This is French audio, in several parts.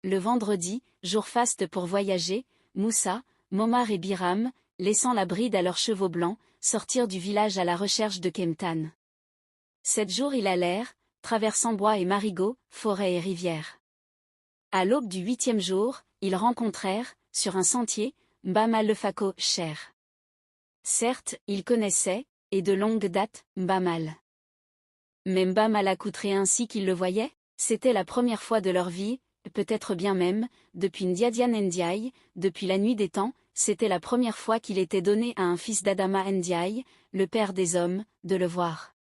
Le vendredi, jour faste pour voyager, Moussa, Momar et Biram, laissant la bride à leurs chevaux blancs, sortirent du village à la recherche de Kemtan. 7 jours ils allèrent, traversant bois et marigots, forêts et rivières. À l'aube du 8e jour, ils rencontrèrent, sur un sentier, Mbama Lefako Cher. Certes, ils connaissaient, et de longue date, Mbamal. Mais Mbama l'accouterait ainsi qu'ils le voyaient, c'était la première fois de leur vie, peut-être bien même, depuis Ndiadian Ndiaye, depuis la nuit des temps, c'était la première fois qu'il était donné à un fils d'Adama Ndiaye, le père des hommes, de le voir.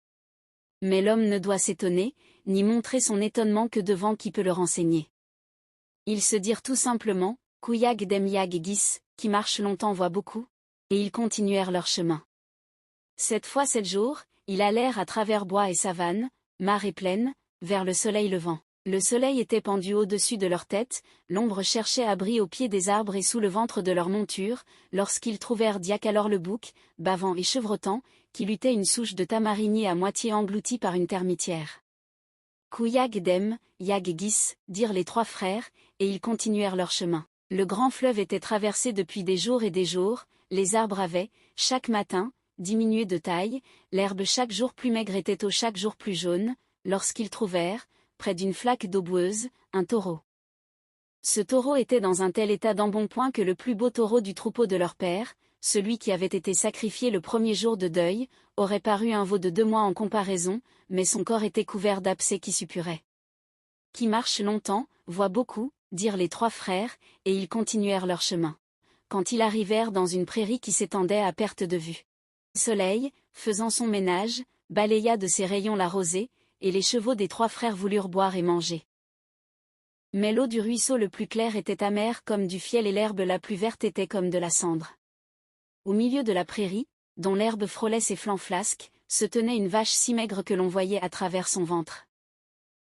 Mais l'homme ne doit s'étonner, ni montrer son étonnement que devant qui peut le renseigner. Ils se dirent tout simplement, Kouyag dem Yag Gis, qui marche longtemps voit beaucoup, et ils continuèrent leur chemin. 7 fois 7 jours, ils allèrent à travers bois et savanes, mares et plaines, vers le soleil levant. Le soleil était pendu au-dessus de leur tête, l'ombre cherchait abri au pied des arbres et sous le ventre de leur monture, lorsqu'ils trouvèrent Diakalor le bouc, bavant et chevrotant, qui luttait une souche de tamarinier à moitié engloutie par une termitière. Kouyag dem, Yag Gis, dirent les 3 frères, et ils continuèrent leur chemin. Le grand fleuve était traversé depuis des jours et des jours, les arbres avaient, chaque matin, diminué de taille, l'herbe chaque jour plus maigre était au chaque jour plus jaune, lorsqu'ils trouvèrent, près d'une flaque d'eau boueuse, un taureau. Ce taureau était dans un tel état d'embonpoint que le plus beau taureau du troupeau de leur père, celui qui avait été sacrifié le premier jour de deuil, aurait paru un veau de 2 mois en comparaison, mais son corps était couvert d'abcès qui suppuraient. Qui marche longtemps, voit beaucoup, dirent les 3 frères, et ils continuèrent leur chemin. Quand ils arrivèrent dans une prairie qui s'étendait à perte de vue. Le soleil, faisant son ménage, balaya de ses rayons la rosée, et les chevaux des 3 frères voulurent boire et manger. Mais l'eau du ruisseau le plus clair était amère comme du fiel et l'herbe la plus verte était comme de la cendre. Au milieu de la prairie, dont l'herbe frôlait ses flancs flasques, se tenait une vache si maigre que l'on voyait à travers son ventre.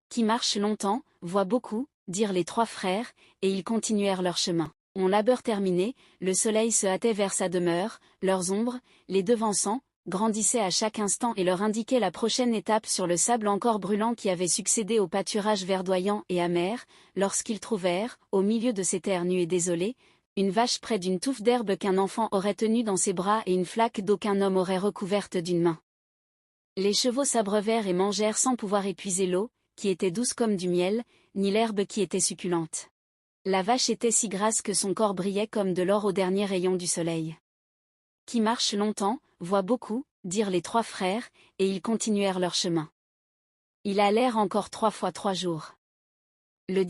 Qui marche longtemps, voit beaucoup, dirent les 3 frères, et ils continuèrent leur chemin. On labeur terminé, le soleil se hâtait vers sa demeure, leurs ombres, les devançant, grandissaient à chaque instant et leur indiquaient la prochaine étape sur le sable encore brûlant qui avait succédé au pâturage verdoyant et amer, lorsqu'ils trouvèrent, au milieu de ces terres nues et désolées, une vache près d'une touffe d'herbe qu'un enfant aurait tenue dans ses bras et une flaque d'eau qu'un homme aurait recouverte d'une main. Les chevaux s'abreuvèrent et mangèrent sans pouvoir épuiser l'eau, qui était douce comme du miel, ni l'herbe qui était succulente. La vache était si grasse que son corps brillait comme de l'or au dernier rayon du soleil. Qui marche longtemps, voit beaucoup, dirent les 3 frères, et ils continuèrent leur chemin. Ils allèrent encore 3 fois 3 jours. Le